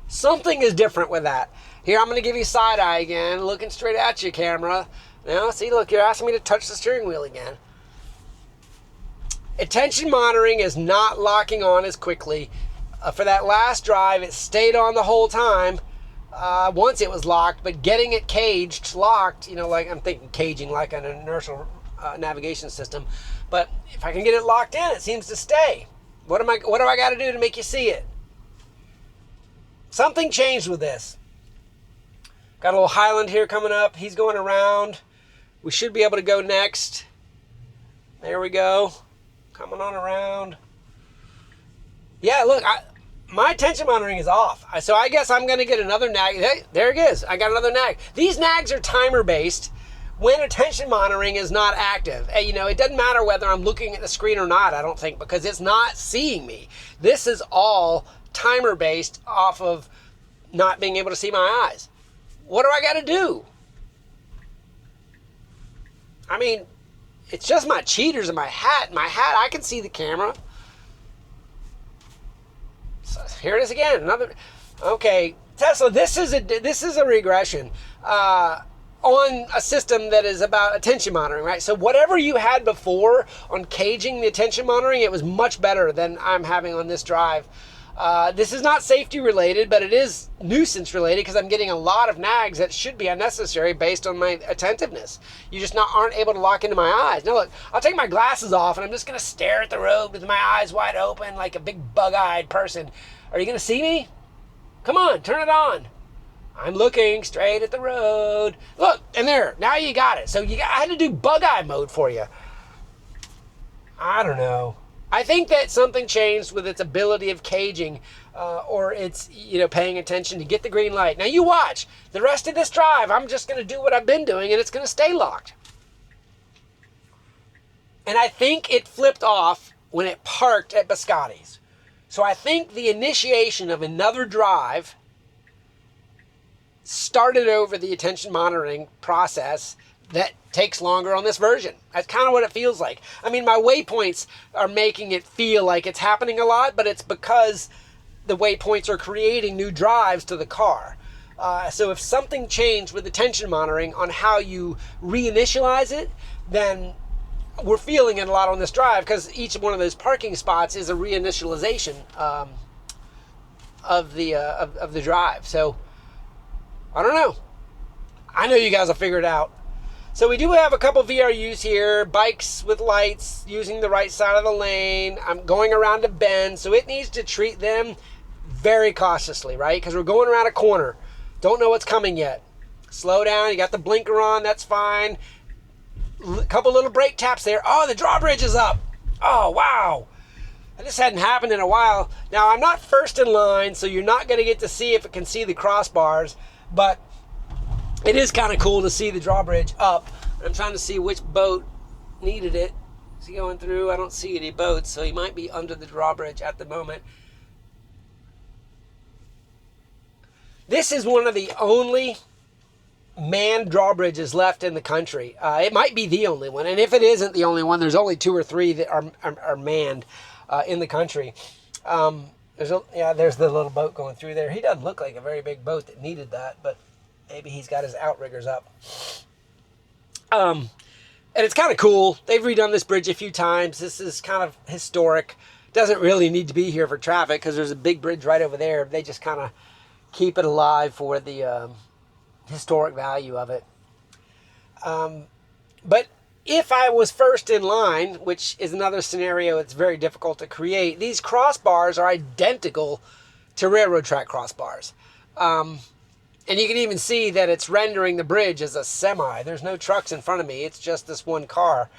Something is different with that. Here, I'm going to give you side eye again, looking straight at you, camera. Now, see, look, you're asking me to touch the steering wheel again. Attention monitoring is not locking on as quickly. For that last drive, it stayed on the whole time. once it was locked, but getting it caged, locked, like I'm thinking caging like an inertial navigation system. But if I can get it locked in, it seems to stay. What do I got to do to make you see it? Something changed with this. Got a little Highland here coming up. He's going around. We should be able to go next. There we go. Coming on around. Yeah, look, my attention monitoring is off. So I guess I'm going to get another nag. Hey, there it is. I got another nag. These nags are timer based when attention monitoring is not active. It doesn't matter whether I'm looking at the screen or not, I don't think, because it's not seeing me. This is all timer based off of not being able to see my eyes. What do I got to do? I mean, it's just my cheaters and my hat. My hat, I can see the camera. So here it is again. Another. Okay, Tesla. This is a regression on a system that is about attention monitoring, right? So whatever you had before on caging the attention monitoring, it was much better than I'm having on this drive. This is not safety related, but it is nuisance related because I'm getting a lot of nags that should be unnecessary based on my attentiveness. You just aren't able to lock into my eyes. Now look, I'll take my glasses off and I'm just going to stare at the road with my eyes wide open like a big bug-eyed person. Are you going to see me? Come on, turn it on. I'm looking straight at the road. Look, and there, now you got it. So I had to do bug-eye mode for you. I don't know. I think that something changed with its ability of caging or its, paying attention to get the green light. Now you watch. The rest of this drive, I'm just going to do what I've been doing and it's going to stay locked. And I think it flipped off when it parked at Biscotti's. So I think the initiation of another drive started over the attention monitoring process that takes longer on this version. That's kind of what it feels like. I mean, my waypoints are making it feel like it's happening a lot, but it's because the waypoints are creating new drives to the car. So if something changed with attention monitoring on how you reinitialize it, then we're feeling it a lot on this drive because each one of those parking spots is a reinitialization of the drive. So I don't know. I know you guys will figure it out. So we do have a couple VRUs here, bikes with lights using the right side of the lane. I'm going around a bend, so it needs to treat them very cautiously, right? Because we're going around a corner. Don't know what's coming yet. Slow down, you got the blinker on, that's fine. A couple little brake taps there. Oh, the drawbridge is up. Oh, wow. This hadn't happened in a while. Now, I'm not first in line, so you're not going to get to see if it can see the crossbars, but it is kind of cool to see the drawbridge up. I'm trying to see which boat needed it. Is he going through? I don't see any boats, so he might be under the drawbridge at the moment. This is one of the only manned drawbridges left in the country. It might be the only one, and if it isn't the only one, there's only 2 or 3 that are manned in the country. There's the little boat going through there. He doesn't look like a very big boat that needed that, but maybe he's got his outriggers up. And it's kind of cool. They've redone this bridge a few times. This is kind of historic. Doesn't really need to be here for traffic because there's a big bridge right over there. They just kind of keep it alive for the historic value of it. But if I was first in line, which is another scenario it's very difficult to create, these crossbars are identical to railroad track crossbars. And you can even see that it's rendering the bridge as a semi. There's no trucks in front of me. It's just this one car.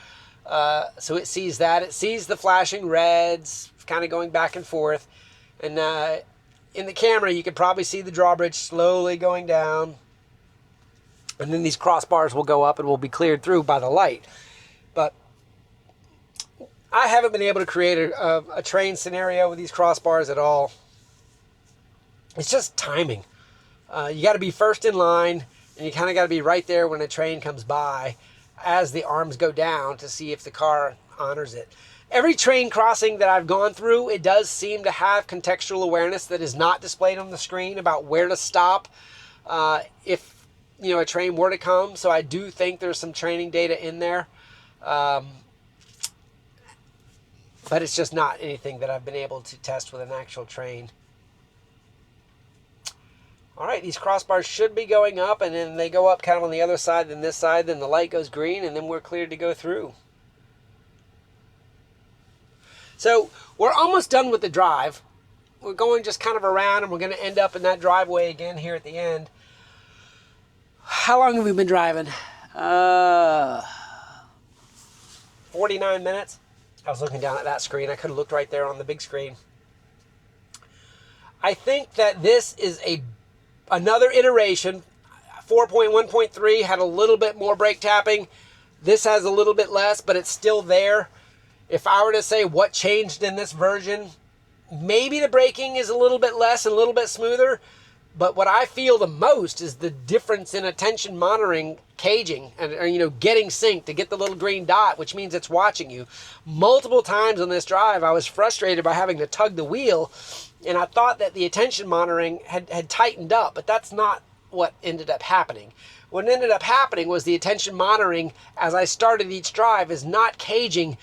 So it sees that. It sees the flashing reds, kind of going back and forth. And in the camera, you can probably see the drawbridge slowly going down. And then these crossbars will go up and will be cleared through by the light. But I haven't been able to create a train scenario with these crossbars at all. It's just timing. You got to be first in line, and you kind of got to be right there when a train comes by as the arms go down to see if the car honors it. Every train crossing that I've gone through, it does seem to have contextual awareness that is not displayed on the screen about where to stop if a train were to come. So I do think there's some training data in there. But it's just not anything that I've been able to test with an actual train. All right, these crossbars should be going up, and then they go up kind of on the other side than this side, then the light goes green, and then we're cleared to go through. So we're almost done with the drive. We're going just kind of around, and we're going to end up in that driveway again here at the end. How long have we been driving? 49 minutes. I was looking down at that screen. I could have looked right there on the big screen. I think that this is another iteration. 4.1.3 had a little bit more brake tapping. This has a little bit less, but it's still there. If I were to say what changed in this version, maybe the braking is a little bit less and a little bit smoother. But what I feel the most is the difference in attention monitoring caging and getting synced to get the little green dot, which means it's watching you. Multiple times on this drive, I was frustrated by having to tug the wheel, and I thought that the attention monitoring had tightened up, but that's not what ended up happening. What ended up happening was the attention monitoring, as I started each drive, is not caging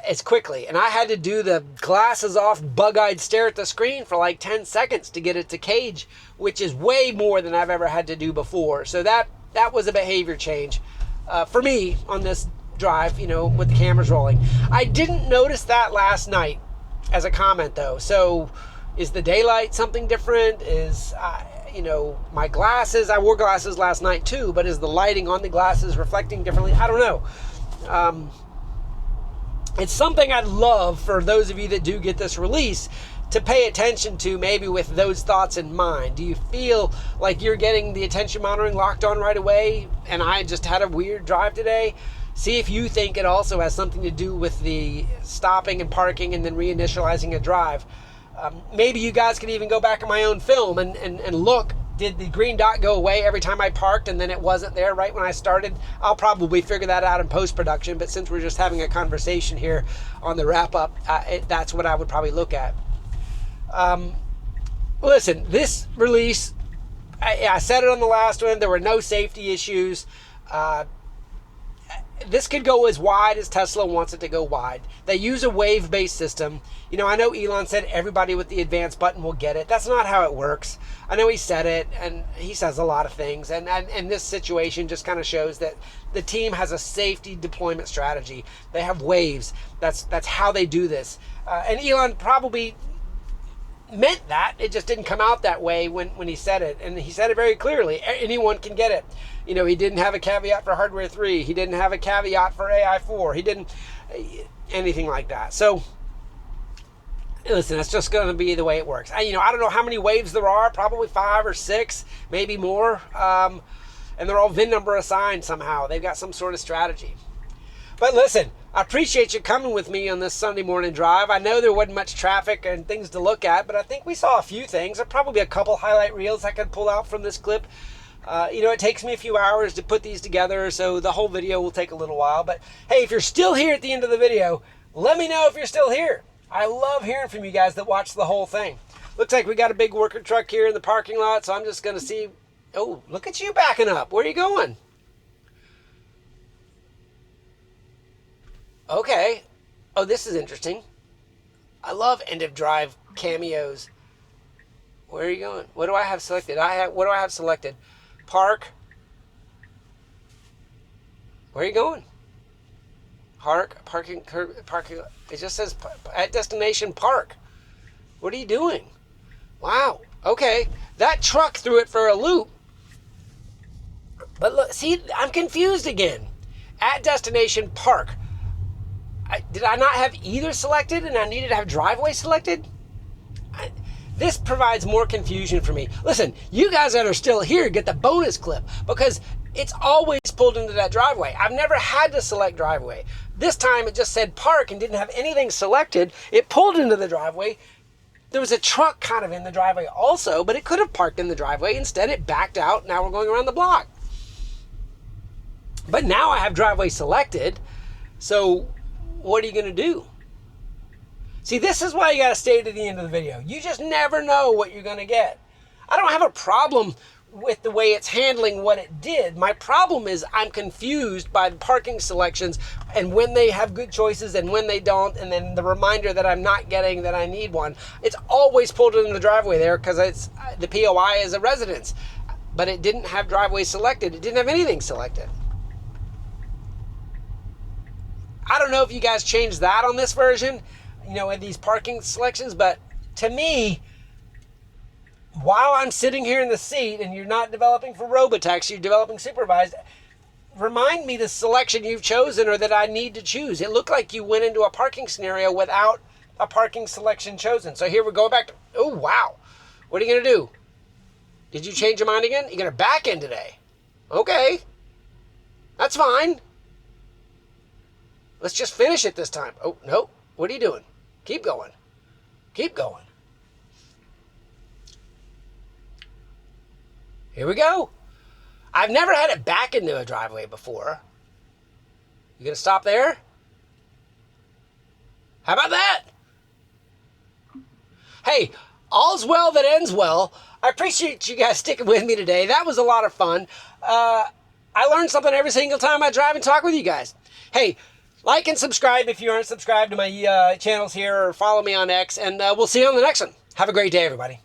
as quickly. And I had to do the glasses off, bug-eyed stare at the screen for like 10 seconds to get it to cage, which is way more than I've ever had to do before. So that was a behavior change for me on this drive, with the cameras rolling. I didn't notice that last night as a comment though. So is the daylight something different? Is, my glasses, I wore glasses last night too, but is the lighting on the glasses reflecting differently? I don't know. It's something I'd love for those of you that do get this release to pay attention to, maybe with those thoughts in mind. Do you feel like you're getting the attention monitoring locked on right away and I just had a weird drive today? See if you think it also has something to do with the stopping and parking and then reinitializing a drive. Maybe you guys could even go back in my own film and look. Did the green dot go away every time I parked and then it wasn't there right when I started? I'll probably figure that out in post-production, but since we're just having a conversation here on the wrap-up, that's what I would probably look at. Listen, this release, I said it on the last one, there were no safety issues. This could go as wide as Tesla wants it to go wide. They use a wave-based system. I know Elon said everybody with the advanced button will get it. That's not how it works. I know he said it, and he says a lot of things. And this situation just kind of shows that the team has a safety deployment strategy. They have waves. That's how they do this. And Elon probably meant that. It just didn't come out that way when he said it. And he said it very clearly. Anyone can get it. He didn't have a caveat for hardware 3. He didn't have a caveat for AI 4. He didn't anything like that. So listen, it's just going to be the way it works. I don't know how many waves there are, probably 5 or 6, maybe more. And they're all VIN number assigned somehow. They've got some sort of strategy. But listen, I appreciate you coming with me on this Sunday morning drive. I know there wasn't much traffic and things to look at, but I think we saw a few things. There'll probably be a couple highlight reels I could pull out from this clip. It takes me a few hours to put these together, so the whole video will take a little while. But hey, if you're still here at the end of the video, let me know if you're still here. I love hearing from you guys that watch the whole thing. Looks like we got a big worker truck here in the parking lot, so I'm just going to see. Oh, look at you backing up. Where are you going? Okay. Oh, this is interesting. I love end of drive cameos. Where are you going? What do I have selected? What do I have selected? Park. Where are you going? Parking. It just says at destination park. What are you doing? Wow. Okay. That truck threw it for a loop. But look, see, I'm confused again. At destination park. Did I not have either selected and I needed to have driveway selected? This provides more confusion for me. Listen, you guys that are still here get the bonus clip because it's always pulled into that driveway. I've never had to select driveway. This time it just said park and didn't have anything selected. It pulled into the driveway. There was a truck kind of in the driveway also, but it could have parked in the driveway. Instead, it backed out. Now we're going around the block. But now I have driveway selected. So what are you going to do? See, this is why you got to stay to the end of the video. You just never know what you're going to get. I don't have a problem with the way it's handling what it did. My problem is I'm confused by the parking selections and when they have good choices and when they don't, and then the reminder that I'm not getting that I need one. It's always pulled in the driveway there because it's the POI is a residence, but it didn't have driveway selected. It didn't have anything selected. I don't know if you guys changed that on this version, you know, in these parking selections, but to me, while I'm sitting here in the seat and you're not developing for Robotex, you're developing supervised, remind me the selection you've chosen or that I need to choose. It looked like you went into a parking scenario without a parking selection chosen. So here we go back to, oh, wow. What are you going to do? Did you change your mind again? You're going to back in today. Okay. That's fine. Let's just finish it this time. Oh, no. What are you doing? Keep going. Keep going. Here we go. I've never had it back into a driveway before. You gonna stop there? How about that? Hey, all's well that ends well. I appreciate you guys sticking with me today. That was a lot of fun. I learn something every single time I drive and talk with you guys. Hey, like and subscribe if you aren't subscribed to my channels here, or follow me on X, and we'll see you on the next one. Have a great day, everybody.